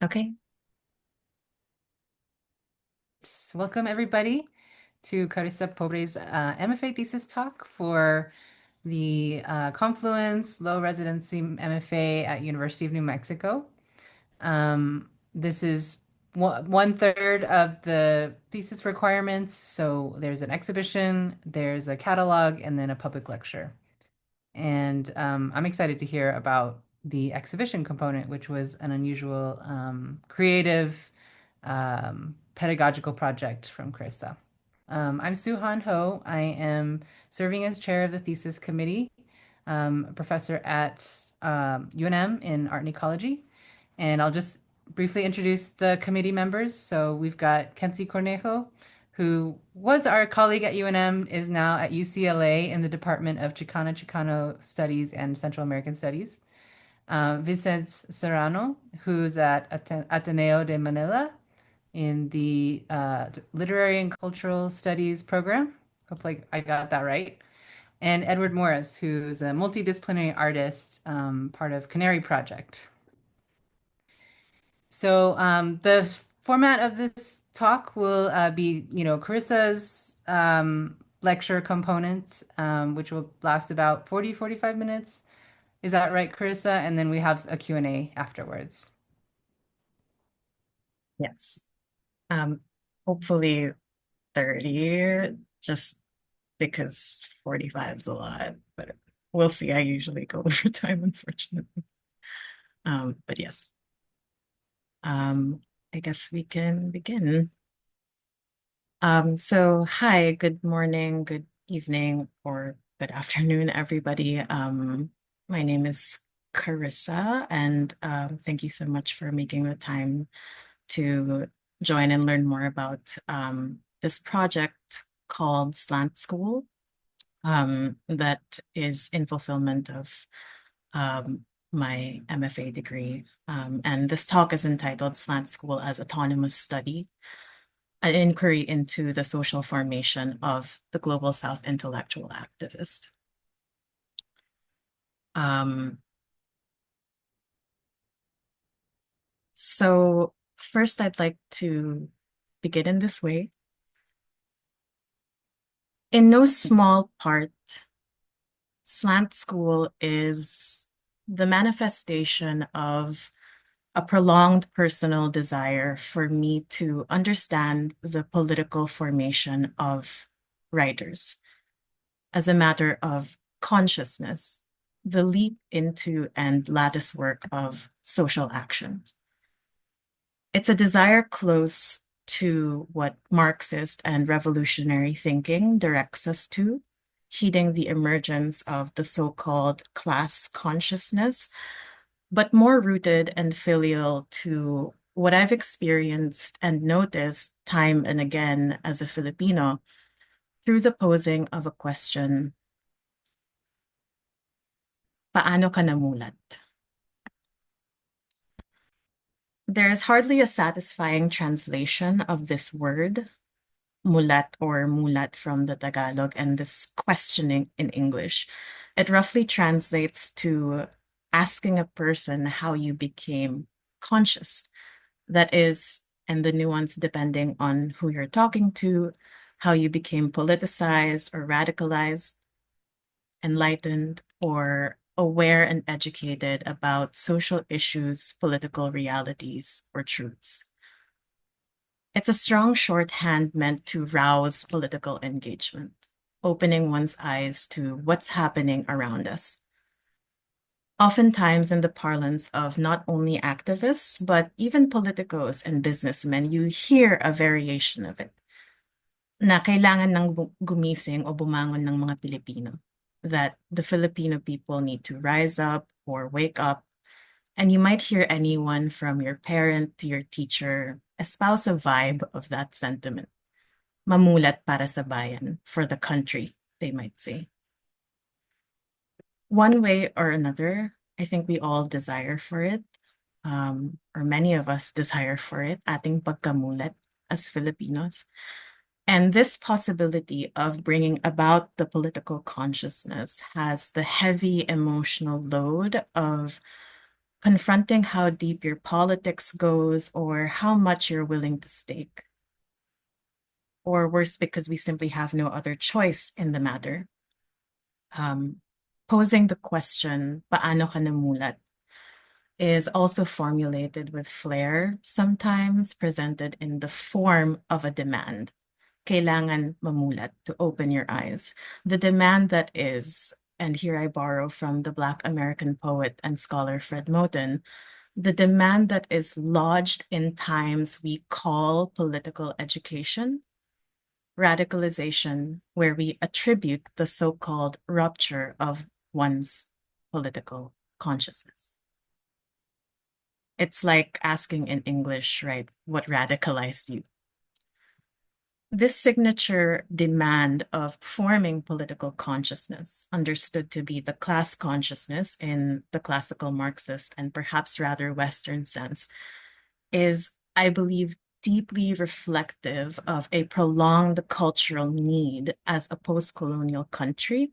Okay. Welcome, everybody, to Carissa Pobre's MFA thesis talk for the Confluence Low Residency MFA at University of New Mexico. This is one third of the thesis requirements. So there's an exhibition, there's a catalog, and then a public lecture. And I'm excited to hear about the exhibition component, which was an unusual, creative, pedagogical project from Carissa. I'm Suhan Ho. I am serving as chair of the thesis committee, a professor at UNM in art and ecology. And I'll just briefly introduce the committee members. So we've got Kenzie Cornejo, who was our colleague at UNM, is now at UCLA in the Department of Chicano Studies and Central American Studies. Vicente Serrano, who's at Ateneo de Manila in the Literary and Cultural Studies program. Hopefully, I got that right. And Edward Morris, who's a multidisciplinary artist, part of Canary Project. So the format of this talk will be, Carissa's lecture component, which will last about 45 minutes. Is that right, Carissa? And then we have a Q&A afterwards. Yes. Um, Hopefully 30, just because 45 is a lot, but we'll see. I usually go over time, unfortunately. But yes. Um, I guess we can begin. So hi, good morning, good evening, or good afternoon, everybody. My name is Carissa, and thank you so much for making the time to join and learn more about this project called Slant School, that is in fulfillment of um, my MFA degree. And this talk is entitled Slant School as Autonomous Study, an inquiry into the social formation of the Global South intellectual activist. Um, so first, I'd like to begin in this way. In no small part, Slant School is the manifestation of a prolonged personal desire for me to understand the political formation of writers as a matter of consciousness, the leap into and lattice work of social action. It's a desire close to what Marxist and revolutionary thinking directs us to, heeding the emergence of the so-called class consciousness, but more rooted and filial to what I've experienced and noticed time and again as a Filipino through the posing of a question, paano ka namulat? There's hardly a satisfying translation of this word, mulat or mulat from the Tagalog, and this questioning in English. It roughly translates to asking a person how you became conscious. That is, and the nuance depending on who you're talking to, how you became politicized or radicalized, enlightened, or aware and educated about social issues, political realities, or truths. It's a strong shorthand meant to rouse political engagement, opening one's eyes to what's happening around us. Oftentimes, in the parlance of not only activists, but even politicos and businessmen, you hear a variation of it, na kailangan ng gumising o bumangon ng mga Pilipino, that the Filipino people need to rise up or wake up. And you might hear anyone from your parent to your teacher espouse a vibe of that sentiment. Mamulat para sa bayan, for the country, they might say. One way or another, I think we all desire for it, or many of us desire for it, ating pagkamulat as Filipinos. And this possibility of bringing about the political consciousness has the heavy emotional load of confronting how deep your politics goes or how much you're willing to stake. Or worse, because we simply have no other choice in the matter. Um, Posing the question, paano ka namulat, is also formulated with flair, sometimes presented in the form of a demand. Kailangan mamulat, to open your eyes. The demand that is, and here I borrow from the Black American poet and scholar Fred Moten, the demand that is lodged in times we call political education, radicalization, where we attribute the so-called rupture of one's political consciousness. It's like asking in English, right, what radicalized you? This signature demand of forming political consciousness, understood to be the class consciousness in the classical Marxist and perhaps rather Western sense, is, I believe, deeply reflective of a prolonged cultural need as a post-colonial country,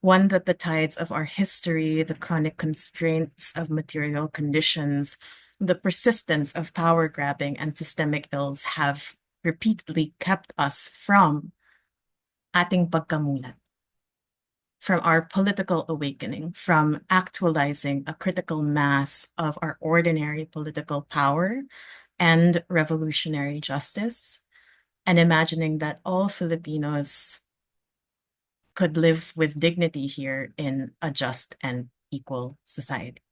one that the tides of our history, the chronic constraints of material conditions, the persistence of power grabbing and systemic ills have repeatedly kept us from ating pagkamulat, from our political awakening, from actualizing a critical mass of our ordinary political power and revolutionary justice, and imagining that all Filipinos could live with dignity here in a just and equal society.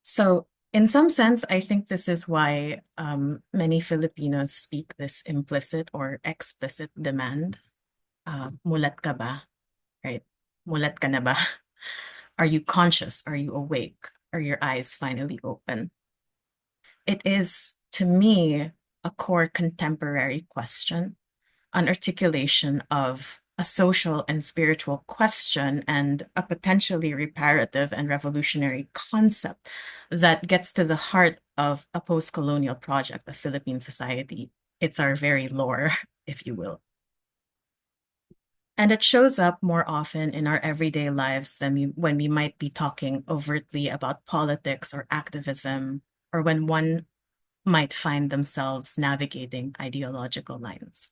So, in some sense, I think this is why many Filipinos speak this implicit or explicit demand. Mulat ka ba? Right? Mulat ka na ba? Are you conscious? Are you awake? Are your eyes finally open? It is, to me, a core contemporary question, an articulation of a social and spiritual question and a potentially reparative and revolutionary concept that gets to the heart of a post-colonial project of Philippine society. It's our very lore, if you will. And it shows up more often in our everyday lives than when we might be talking overtly about politics or activism, or when one might find themselves navigating ideological lines.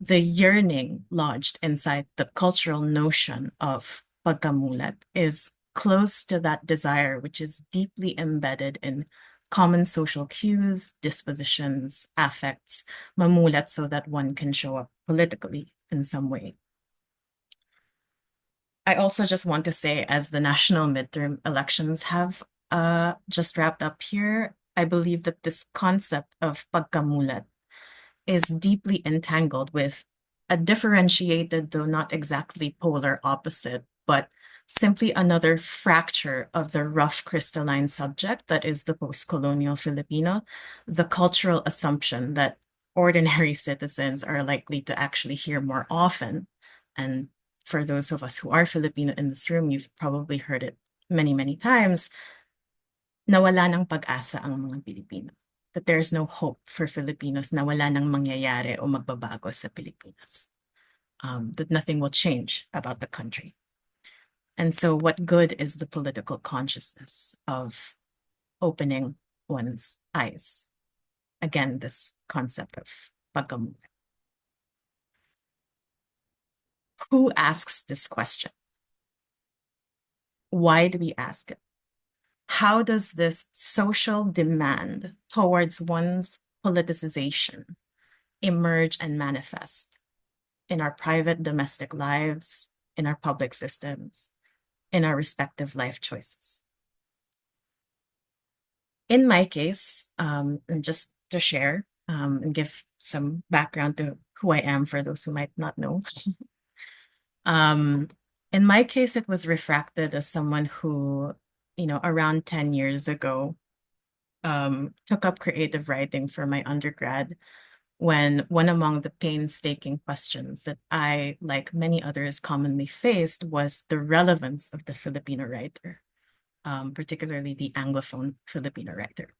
The yearning lodged inside the cultural notion of pagkamulat is close to that desire, which is deeply embedded in common social cues, dispositions, affects, mamulat so that one can show up politically in some way. I also just want to say, as the national midterm elections have just wrapped up here, I believe that this concept of pagkamulat is deeply entangled with a differentiated, though not exactly polar opposite, but simply another fracture of the rough crystalline subject that is the post-colonial Filipino, the cultural assumption that ordinary citizens are likely to actually hear more often. And for those of us who are Filipino in this room, you've probably heard it many, many times, nawala ng pag-asa ang mga Pilipino. That there's no hope for Filipinos na wala nang mangyayari o magbabago sa Pilipinas. That nothing will change about the country. And so what good is the political consciousness of opening one's eyes? Again, this concept of pagkamulat. Who asks this question? Why do we ask it? How does this social demand towards one's politicization emerge and manifest in our private domestic lives, in our public systems, in our respective life choices? In my case, and just to share and give some background to who I am for those who might not know, um, in my case, it was refracted as someone who, around 10 years ago, took up creative writing for my undergrad when one among the painstaking questions that I, like many others, commonly faced was the relevance of the Filipino writer, particularly the Anglophone Filipino writer.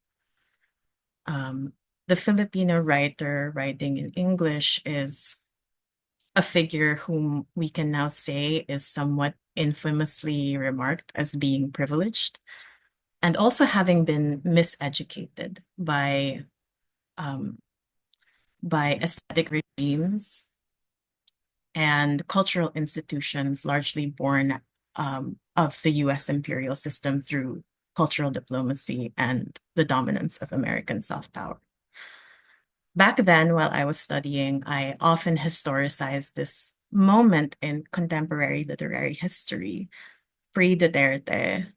Um, the Filipino writer writing in English is a figure whom we can now say is somewhat infamously remarked as being privileged, and also having been miseducated um, by aesthetic regimes and cultural institutions largely born of the US imperial system through cultural diplomacy and the dominance of American soft power. Back then, while I was studying, I often historicized this moment in contemporary literary history, pre Duterte,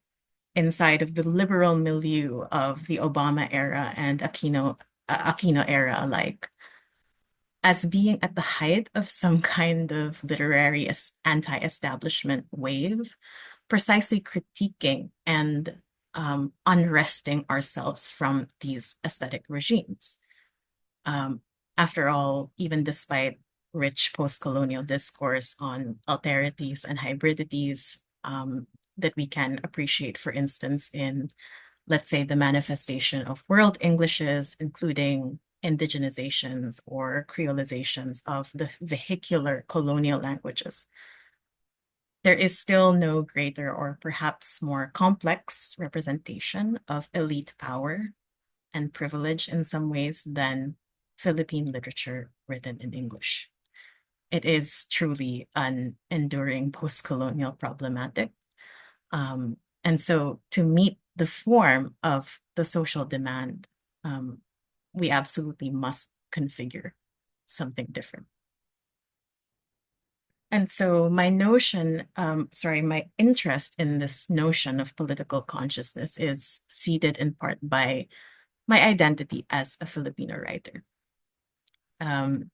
inside of the liberal milieu of the Obama era and Aquino era alike, as being at the height of some kind of literary anti-establishment wave, precisely critiquing and unresting ourselves from these aesthetic regimes. Um, After all, even despite rich post-colonial discourse on alterities and hybridities that we can appreciate, for instance, in, let's say, the manifestation of world Englishes, including indigenizations or creolizations of the vehicular colonial languages, there is still no greater or perhaps more complex representation of elite power and privilege in some ways than Philippine literature written in English. It is truly an enduring post-colonial problematic. And so to meet the form of the social demand, um, we absolutely must configure something different. And so my interest in this notion of political consciousness is seeded in part by my identity as a Filipino writer. Um,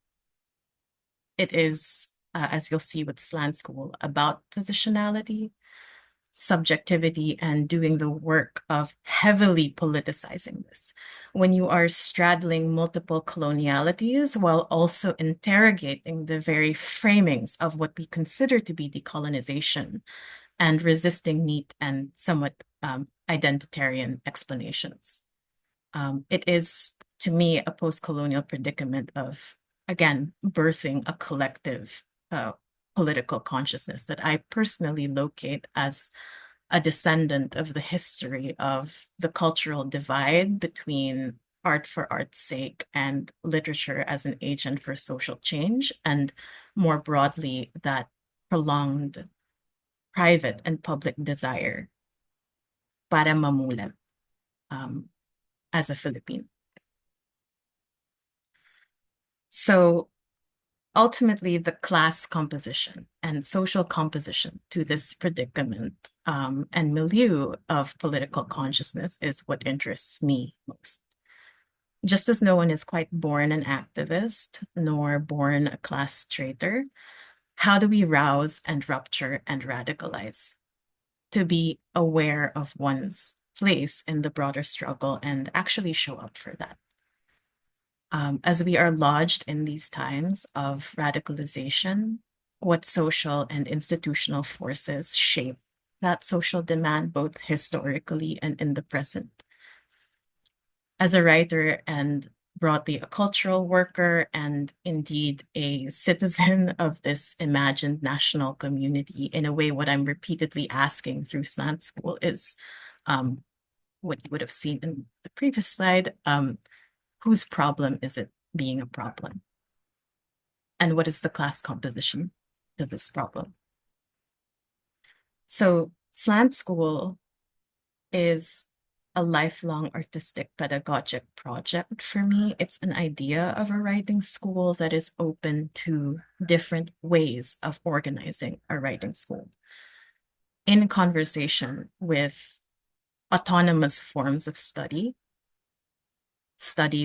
it is, as you'll see with Slant School, about positionality, subjectivity, and doing the work of heavily politicizing this. When you are straddling multiple colonialities while also interrogating the very framings of what we consider to be decolonization and resisting neat and somewhat identitarian explanations. It is, to me, a post-colonial predicament of, again, birthing a collective political consciousness that I personally locate as a descendant of the history of the cultural divide between art for art's sake and literature as an agent for social change, and more broadly, that prolonged private and public desire para mamulat um, as a Filipino. So ultimately, the class composition and social composition to this predicament and milieu of political consciousness is what interests me most. Just as no one is quite born an activist nor born a class traitor, how do we rouse and rupture and radicalize to be aware of one's place in the broader struggle and actually show up for that? As we are lodged in these times of radicalization, what social and institutional forces shape that social demand, both historically and in the present? As a writer and broadly a cultural worker and indeed a citizen of this imagined national community, in a way, what I'm repeatedly asking through Slant School is what you would have seen in the previous slide. Whose problem is it being a problem? And what is the class composition to this problem? So Slant School is a lifelong artistic pedagogic project for me. It's an idea of a writing school that is open to different ways of organizing a writing school in conversation with autonomous forms of study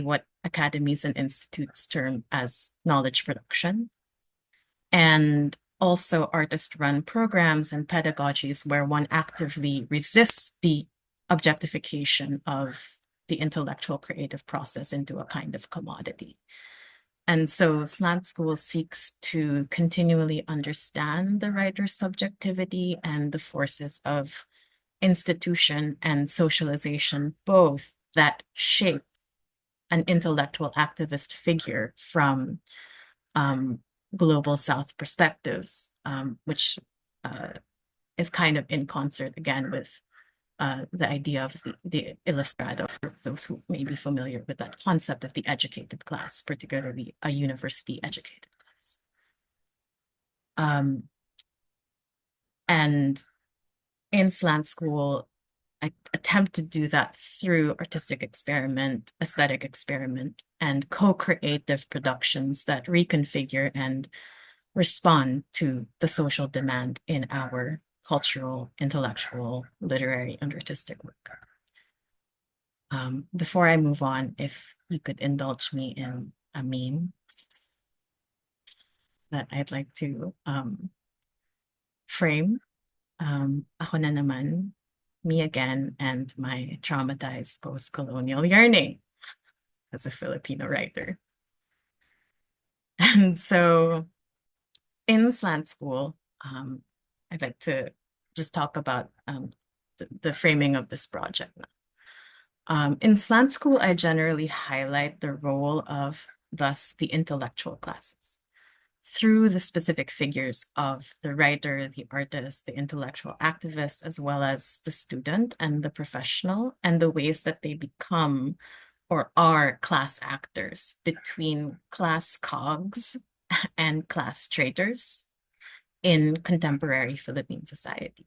what academies and institutes term as knowledge production, and also artist-run programs and pedagogies where one actively resists the objectification of the intellectual creative process into a kind of commodity. And so Slant School seeks to continually understand the writer's subjectivity and the forces of institution and socialization, both that shape an intellectual activist figure from global South perspectives, which is kind of in concert again with the idea of the Ilustrado, for those who may be familiar with that concept of the educated class, particularly a university educated class. And in slant school, I attempt to do that through artistic experiment, aesthetic experiment, and co-creative productions that reconfigure and respond to the social demand in our cultural, intellectual, literary, and artistic work. Before I move on, if you could indulge me in a meme that I'd like to frame. Ako na naman, me again, and my traumatized post-colonial yearning as a Filipino writer. And so in slant school, I'd like to just talk about the framing of this project. In slant school, I generally highlight the role of thus the intellectual classes through the specific figures of the writer, the artist, the intellectual activist, as well as the student and the professional, and the ways that they become or are class actors between class cogs and class traitors in contemporary Philippine society.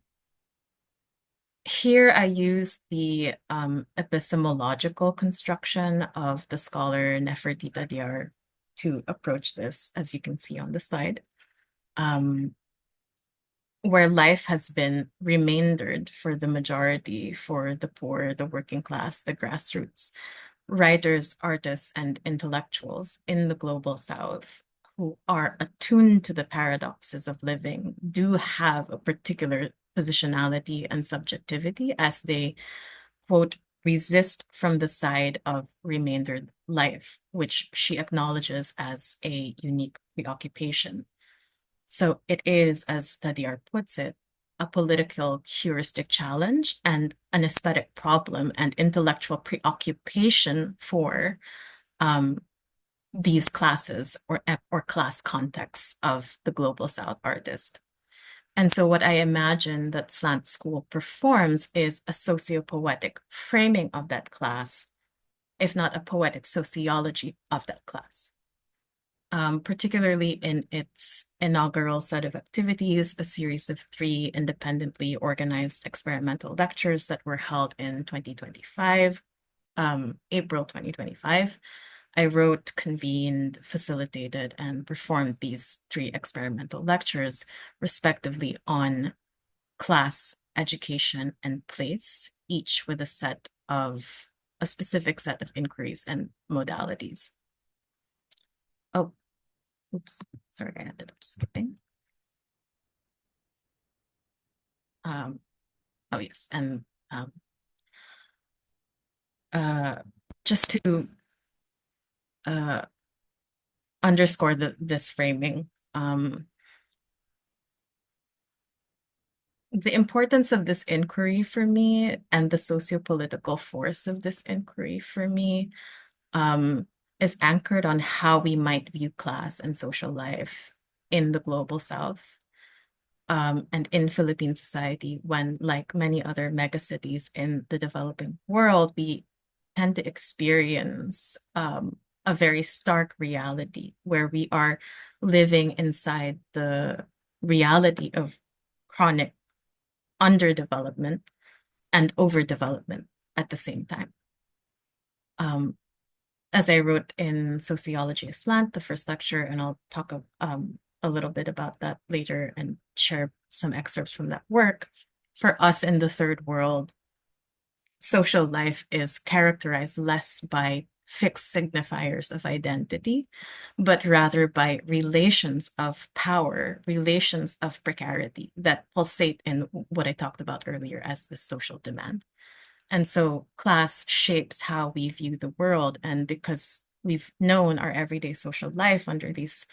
Here I use the epistemological construction of the scholar Nefertita Diar to approach this, as you can see on the side, where life has been remaindered for the majority, for the poor, the working class, the grassroots, writers, artists, and intellectuals in the global South who are attuned to the paradoxes of living do have a particular positionality and subjectivity as they, quote, resist from the side of remaindered life, which she acknowledges as a unique preoccupation. So it is, as Tadiar puts it, a political heuristic challenge and an aesthetic problem and intellectual preoccupation for these classes or class contexts of the global South artist. And so what I imagine that slant school performs is a sociopoetic framing of that class, if not a poetic sociology of that class. Particularly in its inaugural set of activities, a series of 3 independently organized experimental lectures that were held in 2025, April 2025. I wrote, convened, facilitated, and performed these 3 experimental lectures, respectively, on class, education, and place, each with a specific set of inquiries and modalities. Oh, oops, sorry, I ended up skipping. Oh yes, and just to underscore this framing, the importance of this inquiry for me and the sociopolitical force of this inquiry for me is anchored on how we might view class and social life in the global South and in Philippine society when, like many other megacities in the developing world, we tend to experience a very stark reality where we are living inside the reality of chronic underdevelopment and overdevelopment at the same time. As I wrote in Sociology Aslant, the first lecture, and I'll talk a little bit about that later and share some excerpts from that work. For us in the third world, social life is characterized less by fixed signifiers of identity, but rather by relations of power, relations of precarity that pulsate in what I talked about earlier as the social demand. And so class shapes how we view the world. And because we've known our everyday social life under these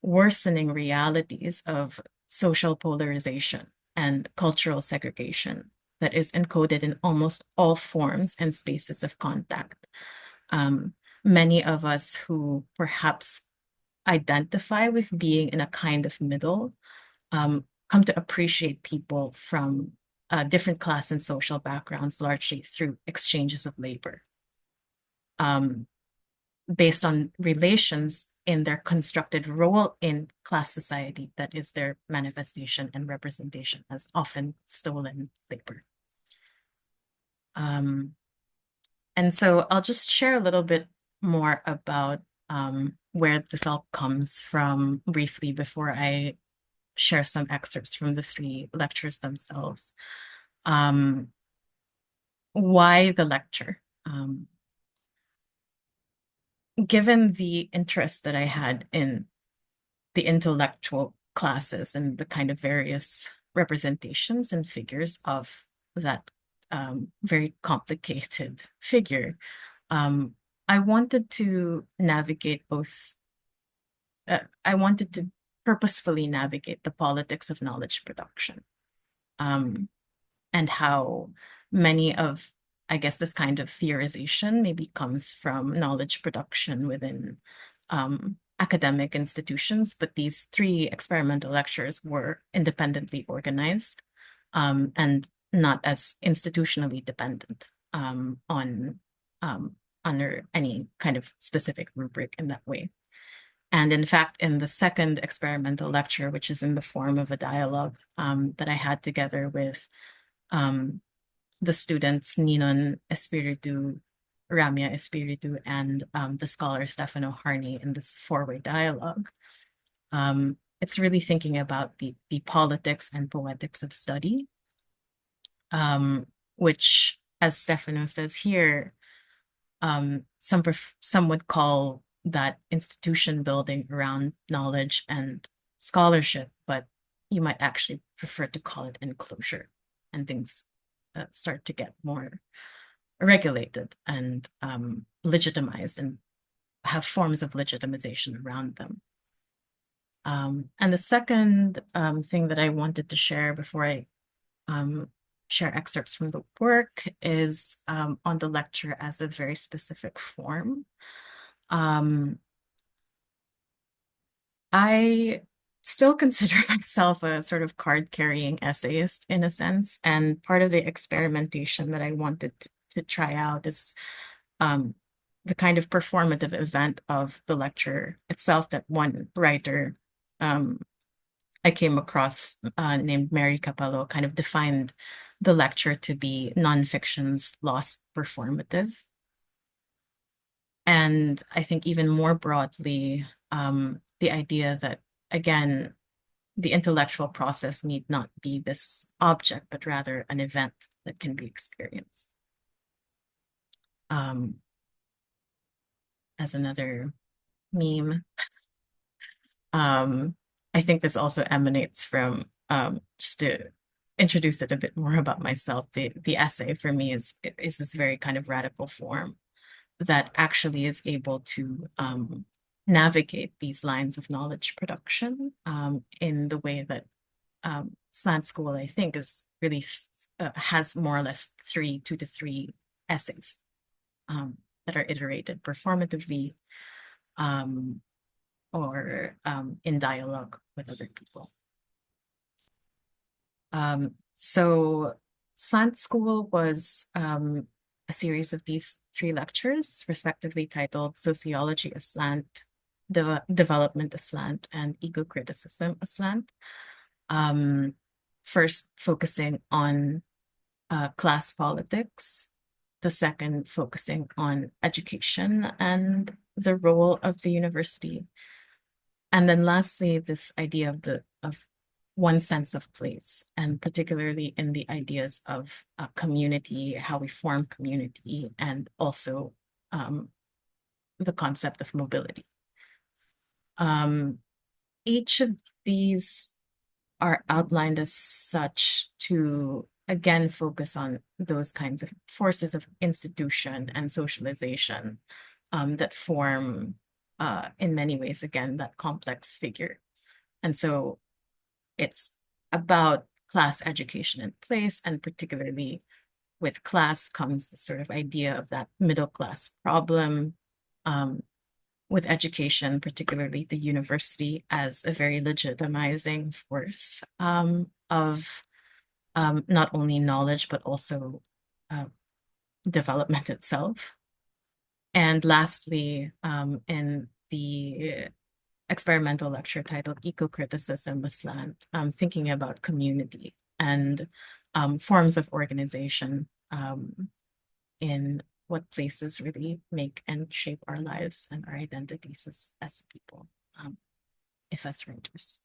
worsening realities of social polarization and cultural segregation that is encoded in almost all forms and spaces of contact. Many of us who perhaps identify with being in a kind of middle come to appreciate people from different class and social backgrounds largely through exchanges of labor, um, based on relations in their constructed role in class society that is their manifestation and representation as often stolen labor. Um, and so I'll just share a little bit more about where this all comes from briefly before I share some excerpts from the three lectures themselves. Um, why the lecture? Given the interest that I had in the intellectual classes and the kind of various representations and figures of that very complicated figure, um, I wanted to navigate both, I wanted to purposefully navigate the politics of knowledge production. Um, and how many of, I guess, this kind of theorization maybe comes from knowledge production within academic institutions. But these three experimental lectures were independently organized and not as institutionally dependent on under any kind of specific rubric in that way. And in fact, in the second experimental lecture, which is in the form of a dialogue that I had together with um, the students Ninon Espiritu, Ramya Espiritu, and the scholar Stefano Harney in this four-way dialogue. It's really thinking about the politics and poetics of study, which, as Stefano says here, some would call that institution building around knowledge and scholarship, but you might actually prefer to call it enclosure, and things start to get more regulated and legitimized and have forms of legitimization around them. And the second thing that I wanted to share before I share excerpts from the work is on the lecture as a very specific form. I still consider myself a sort of card-carrying essayist in a sense, and part of the experimentation that I wanted to try out is um, the kind of performative event of the lecture itself that one writer um, I came across named Mary Capello kind of defined the lecture to be nonfiction's lost performative. And I think even more broadly, the idea that, again, the intellectual process need not be this object, but rather an event that can be experienced. Um, as another meme, I think this also emanates from just to introduce it a bit more about myself. The essay for me is this very kind of radical form that actually is able to navigate these lines of knowledge production in the way that Slant School, I think, is really has more or less two to three essays that are iterated performatively or in dialogue with other people. So Slant School was a series of these three lectures, respectively titled Sociology Aslant, Development Aslant, and Ego Criticism Aslant. First focusing on class politics, the second focusing on education and the role of the university. And then lastly, this idea of one sense of place, and particularly in the ideas of community, how we form community, and also the concept of mobility. Each of these are outlined as such to again focus on those kinds of forces of institution and socialization that form in many ways again that complex figure. And so it's about class education in place, and particularly with class comes the sort of idea of that middle class problem, with education, particularly the university, as a very legitimizing force of not only knowledge, but also uh, development itself. And lastly, in the experimental lecture titled Eco-Criticism with Slant, thinking about community and forms of organization in what places really make and shape our lives and our identities as people, if as writers.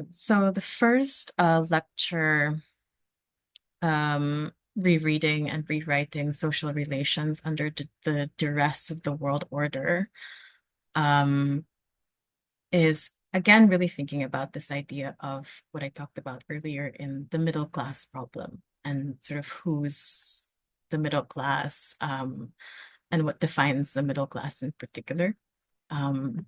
So the first lecture, rereading and rewriting social relations under the duress of the world order, um, is again really thinking about this idea of what I talked about earlier in the middle class problem and sort of who's the middle class, and what defines the middle class in particular. Um,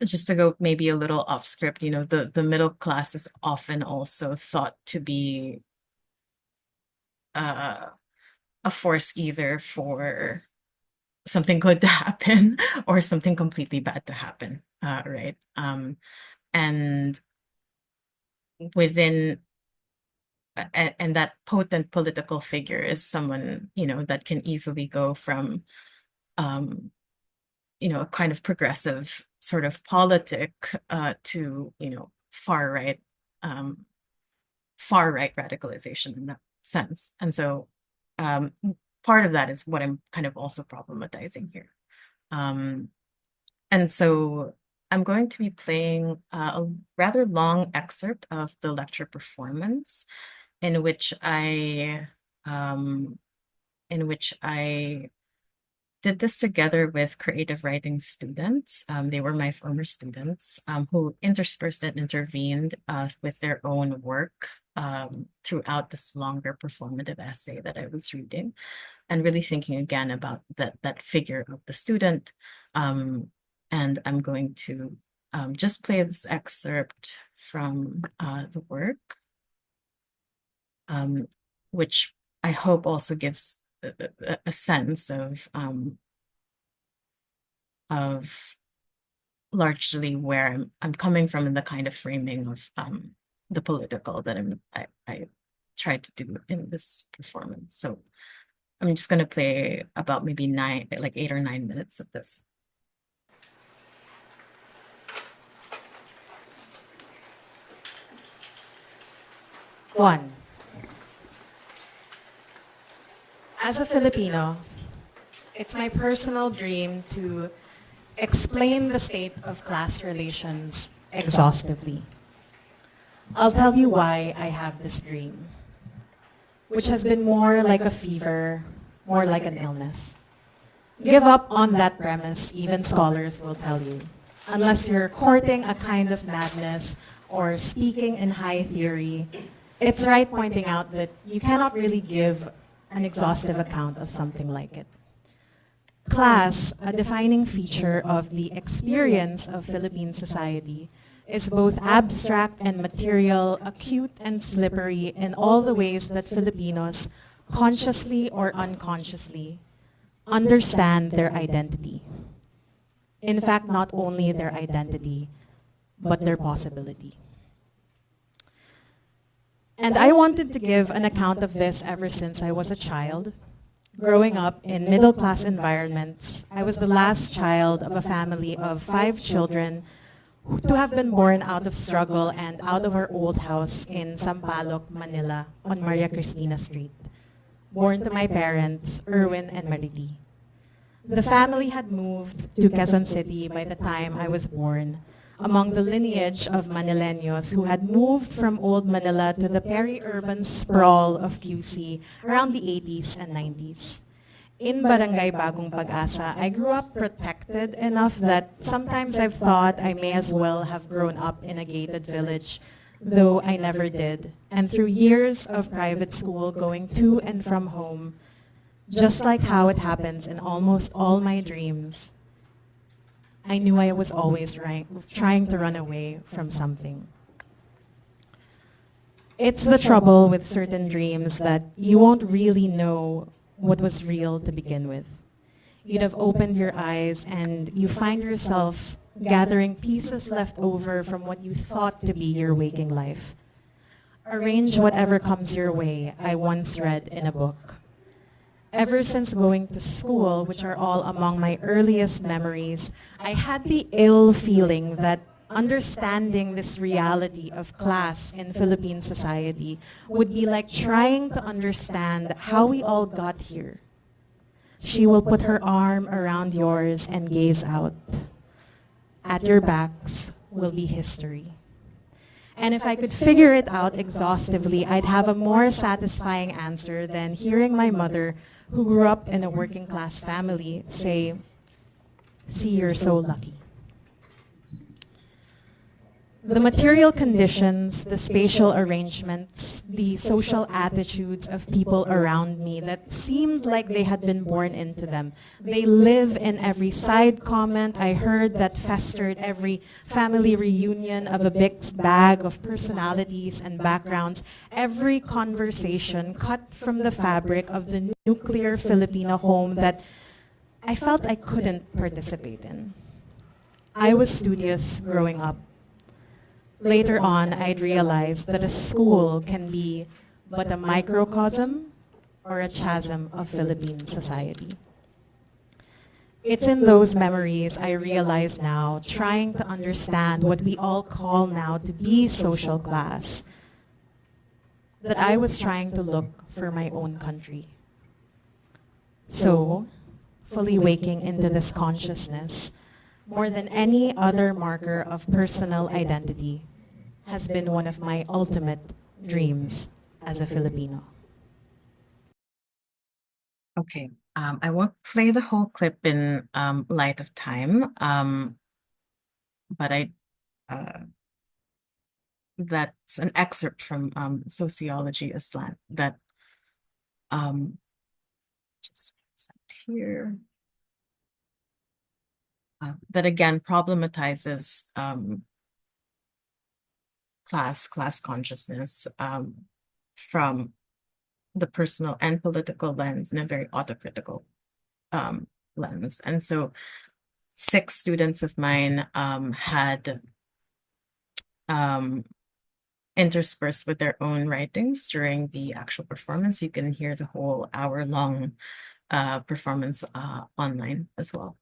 just to go maybe a little off script, the middle class is often also thought to be uh, a force either for something good to happen or something completely bad to happen, right? And within and that potent political figure is someone, that can easily go from um, a kind of progressive sort of politic to, um, far right radicalization in that sense. And so um, part of that is what I'm kind of also problematizing here. Um, and so I'm going to be playing a rather long excerpt of the lecture performance in which I um, did this together with creative writing students. They were my former students who interspersed and intervened with their own work throughout this longer performative essay that I was reading, and really thinking again about that figure of the student. And I'm going to just play this excerpt from the work, which I hope also gives a sense of largely where I'm coming from in the kind of framing of the political that I tried to do in this performance. So I'm just going to play about maybe 8 or 9 minutes of this. One, as a Filipino, it's my personal dream to explain the state of class relations exhaustively. I'll tell you why I have this dream, which has been more like a fever, more like an illness. Give up on that premise, even scholars will tell you, unless you're courting a kind of madness or speaking in high theory. It's right pointing out that you cannot really give an exhaustive account of something like it. Class, a defining feature of the experience of Philippine society, is both abstract and material, acute and slippery in all the ways that Filipinos, consciously or unconsciously, understand their identity. In fact, not only their identity, but their possibility. And I wanted to give an account of this ever since I was a child. Growing up in middle-class environments, I was the last child of a family of 5 children to have been born out of struggle and out of our old house in Sampaloc, Manila, on Maria Cristina Street. Born to my parents, Erwin and Marity. The family had moved to Quezon City by the time I was born, among the lineage of Manileños who had moved from Old Manila to the peri-urban sprawl of QC around the 80s and 90s. In Barangay Bagong Pag-asa, I grew up protected enough that sometimes I've thought I may as well have grown up in a gated village, though I never did. And through years of private school going to and from home, just like how it happens in almost all my dreams, I knew I was always trying to run away from something. It's the trouble with certain dreams that you won't really know what was real to begin with. You'd have opened your eyes and you find yourself gathering pieces left over from what you thought to be your waking life. Arrange whatever comes your way, I once read in a book. Ever since going to school, which are all among my earliest memories, I had the ill feeling that understanding this reality of class in Philippine society would be like trying to understand how we all got here. She will put her arm around yours and gaze out. At your backs will be history. And if I could figure it out exhaustively, I'd have a more satisfying answer than hearing my mother, who grew up in a working class family, say, "See, you're so lucky." The material conditions, the spatial arrangements, the social attitudes of people around me that seemed like they had been born into them. They live in every side comment I heard that festered, every family reunion of a mixed bag of personalities and backgrounds, every conversation cut from the fabric of the nuclear Filipino home that I felt I couldn't participate in. I was studious growing up. Later on, I'd realized that a school can be but a microcosm or a chasm of Philippine society. It's in those memories I realize now, trying to understand what we all call now to be social class, that I was trying to look for my own country. So, fully waking into this consciousness, more than any other marker of personal identity, has been one of my ultimate dreams as a Filipino. Okay, I won't play the whole clip in light of time, but that's an excerpt from Sociology a Slant that just sent here. That again problematizes class consciousness from the personal and political lens in a very autocritical lens. And so 6 students of mine had interspersed with their own writings during the actual performance. You can hear the whole hour-long performance online as well.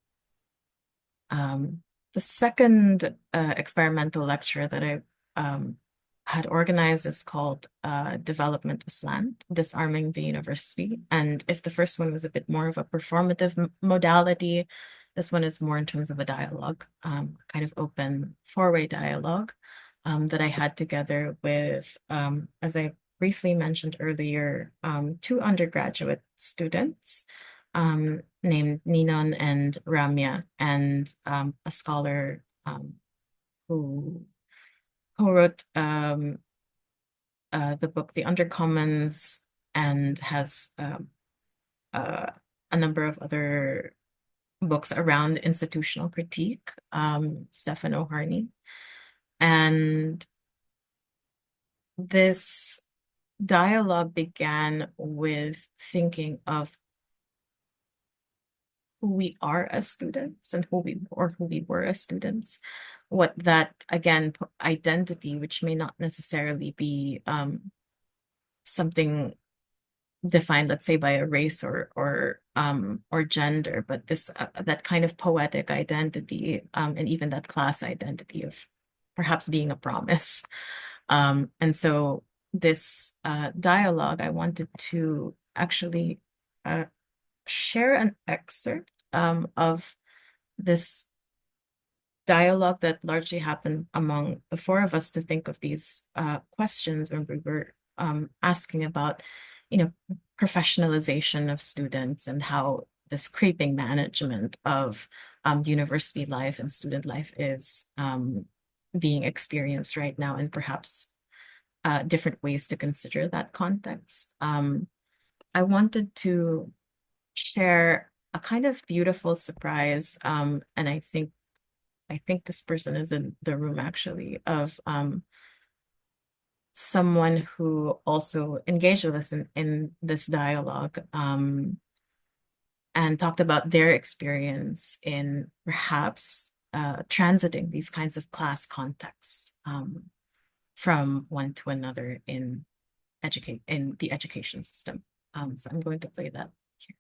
The second experimental lecture that I had organized is called Development Slant, Disarming the University. And if the first one was a bit more of a performative modality, this one is more in terms of a dialogue, kind of open four-way dialogue that I had together with, as I briefly mentioned earlier, 2 undergraduate students named Ninon and Ramya, and a scholar who wrote the book The Undercommons and has a number of other books around institutional critique, Stefano Harney. And this dialogue began with thinking of who we are as students and who we were as students, what that again identity, which may not necessarily be something defined, let's say, by a race or gender, but this that kind of poetic identity, and even that class identity of perhaps being a promise. And so this dialogue, I wanted to actually share an excerpt of this dialogue that largely happened among the 4 of us to think of these questions when we were asking about, professionalization of students and how this creeping management of university life and student life is being experienced right now, and perhaps different ways to consider that context. I wanted to share a kind of beautiful surprise, and I think this person is in the room actually, of someone who also engaged with us in this dialogue, and talked about their experience in perhaps transiting these kinds of class contexts from one to another in the education system. So I'm going to play that here.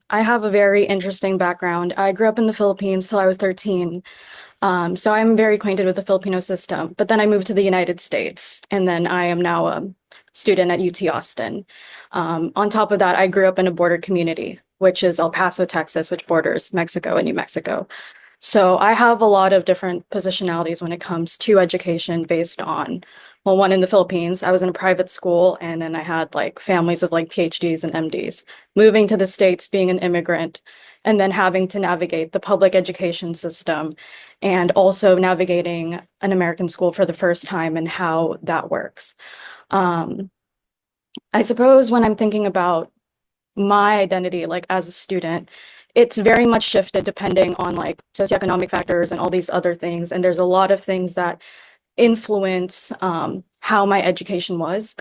I have a very interesting background. I grew up in the Philippines till I was 13. So I'm very acquainted with the Filipino system, but then I moved to the United States, and then I am now a student at UT Austin. On top of that, I grew up in a border community, which is El Paso, Texas, which borders Mexico and New Mexico. So I have a lot of different positionalities when it comes to education based on, well, one in the Philippines, I was in a private school, and then I had like families with like PhDs and MDs. Moving to the States, being an immigrant, and then having to navigate the public education system and also navigating an American school for the first time and how that works. Um, I suppose when I'm thinking about my identity, like as a student, it's very much shifted depending on like socioeconomic factors and all these other things. And there's a lot of things that influence how my education was.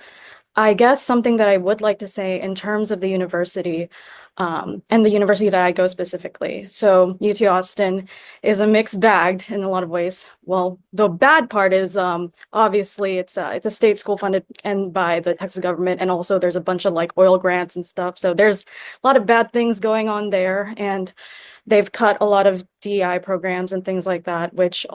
I guess something that I would like to say in terms of the university, and the university that I go specifically. So UT Austin is a mixed bag in a lot of ways. Well, the bad part is obviously it's a state school funded and by the Texas government, and also there's a bunch of like oil grants and stuff. So there's a lot of bad things going on there, and they've cut a lot of DEI programs and things like that, which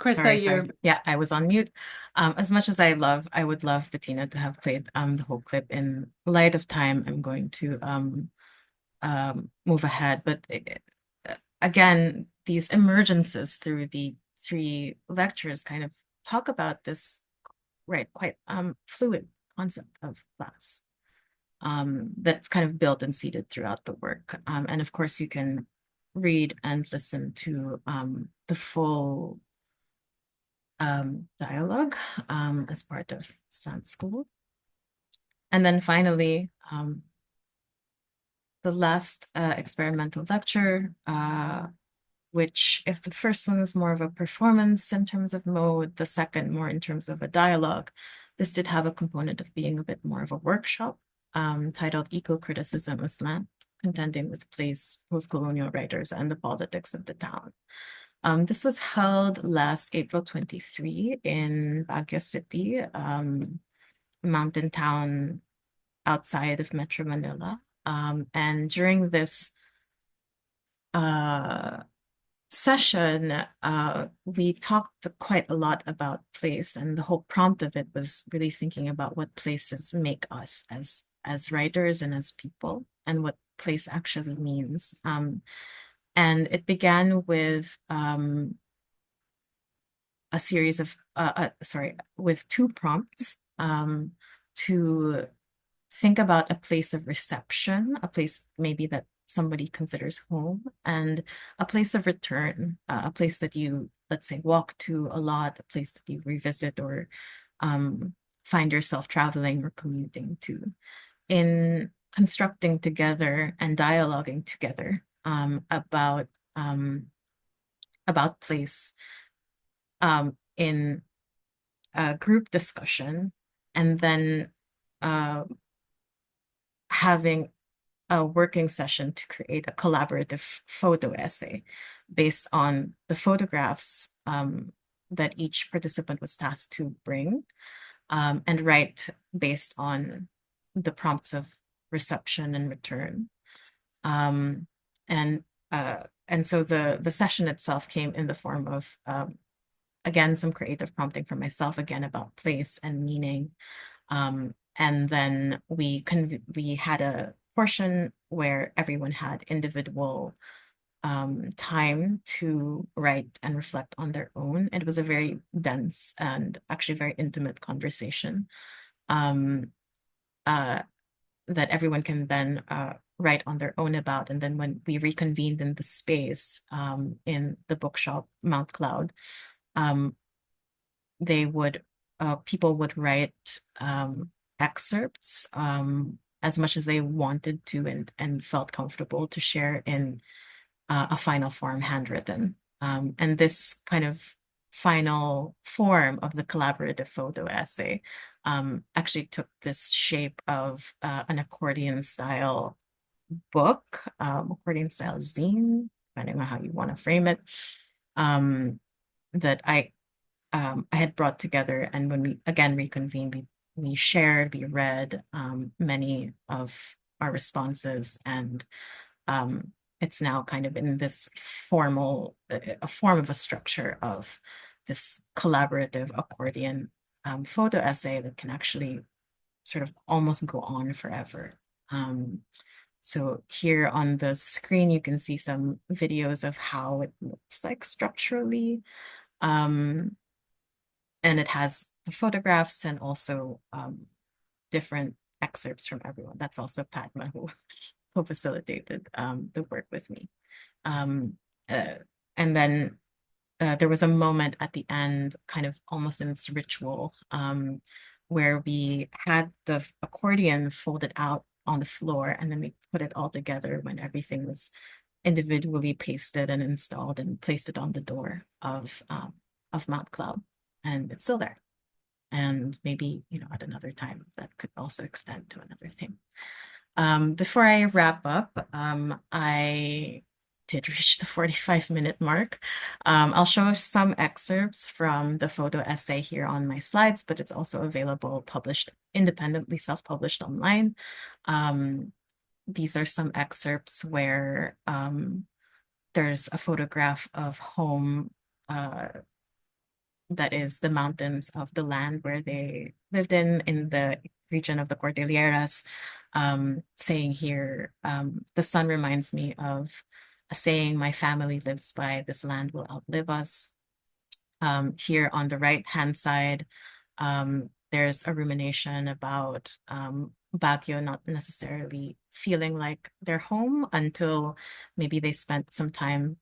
Krista, Sorry. Yeah, I was on mute. As much as I would love Bettina to have played the whole clip. In light of time, I'm going to move ahead. But again, these emergences through the three lectures kind of talk about this, right, quite fluid concept of class that's kind of built and seeded throughout the work. And of course, you can read and listen to the full dialogue as part of Slant School. And then finally, the last experimental lecture, which if the first one was more of a performance in terms of mode, the second more in terms of a dialogue, this did have a component of being a bit more of a workshop titled Eco-Criticism of Slant, Contending with Place, Post-Colonial Writers, and the Politics of the Town. This was held last April 23 in Baguio City, mountain town outside of Metro Manila. And during this session, we talked quite a lot about place, and the whole prompt of it was really thinking about what places make us as writers and as people, and what place actually means. And it began with a series of with two prompts to think about a place of reception, a place maybe that somebody considers home, and a place of return, a place that you, let's say, walk to a lot, a place that you revisit or find yourself traveling or commuting to. In constructing together and dialoguing together about place in a group discussion, and then having a working session to create a collaborative photo essay based on the photographs that each participant was tasked to bring, and write based on the prompts of reception and return. And so the session itself came in the form of again some creative prompting for myself, again about place and meaning, and then we had a portion where everyone had individual time to write and reflect on their own. It was a very dense and actually very intimate conversation that everyone can then write on their own about. And then when we reconvened in the space in the bookshop Mount Cloud, people would write excerpts as much as they wanted to and felt comfortable to share in a final form, handwritten. And this kind of final form of the collaborative photo essay actually took this shape of an accordion style book, accordion style zine, depending on how you want to frame it, that I had brought together. And when we again reconvened, we shared, we read many of our responses, and it's now kind of in this a form of a structure of this collaborative accordion photo essay that can actually sort of almost go on forever. So here on the screen, you can see some videos of how it looks like structurally. And it has the photographs and also different excerpts from everyone. That's also Padma who co-facilitated the work with me. Um, uh, and then there was a moment at the end, kind of almost in this ritual, where we had the accordion folded out on the floor, and then we put it all together when everything was individually pasted and installed and placed it on the door of Mount Club, and it's still there. And maybe, at another time that could also extend to another thing. Before I wrap up, I did reach the 45-minute mark. I'll show some excerpts from the photo essay here on my slides, but it's also available, published independently, self-published online. These are some excerpts where there's a photograph of home that is the mountains of the land where they lived in the region of the Cordilleras, saying here, the sun reminds me of a saying my family lives by, this land will outlive us. Here on the right-hand side, there's a rumination about Baguio not necessarily feeling like their home until maybe they spent some time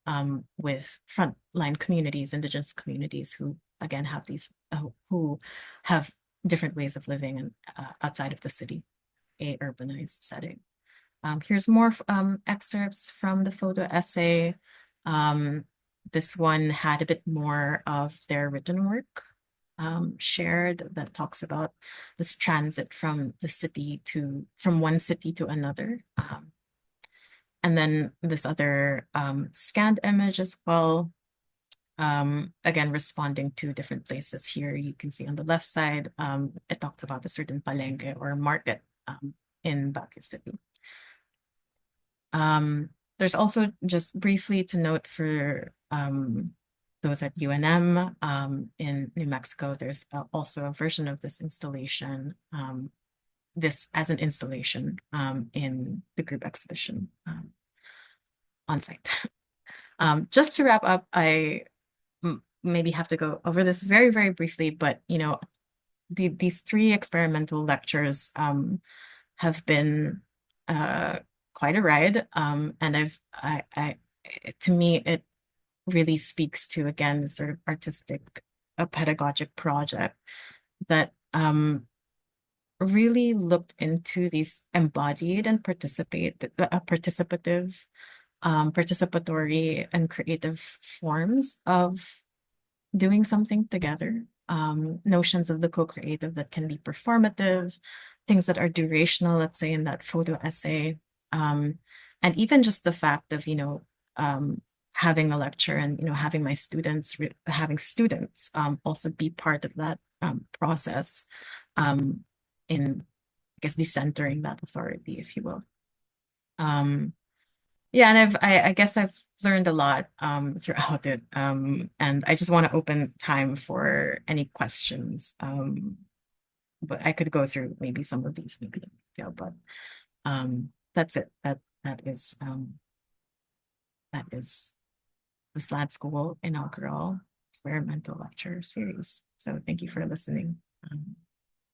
with frontline communities, indigenous communities who again have these who have different ways of living and outside of the city, a urbanized setting. Here's more excerpts from the photo essay. This one had a bit more of their written work shared that talks about this transit from one city to another. And then this other scanned image as well. Again, responding to different places here. You can see on the left side, it talks about a certain palenque or market in Baguio City. There's also, just briefly to note for those at UNM in New Mexico, there's also a version of this installation, this as an installation in the group exhibition on site. Just to wrap up, I maybe have to go over this very, very briefly, but these 3 experimental lectures have been quite a ride, and to me it really speaks to, again, this sort of artistic, pedagogic project that really looked into these embodied and participative, participatory and creative forms of doing something together. Notions of the co-creative that can be performative, things that are durational, let's say in that photo essay, and even just the fact of having a lecture and having my students also be part of that process in, I guess, decentering that authority, if you will. Yeah, and I guess I've learned a lot throughout it, and I just want to open time for any questions. But I could go through maybe some of these maybe in detail, but that's it. That is the SLAD School inaugural experimental lecture series. So thank you for listening.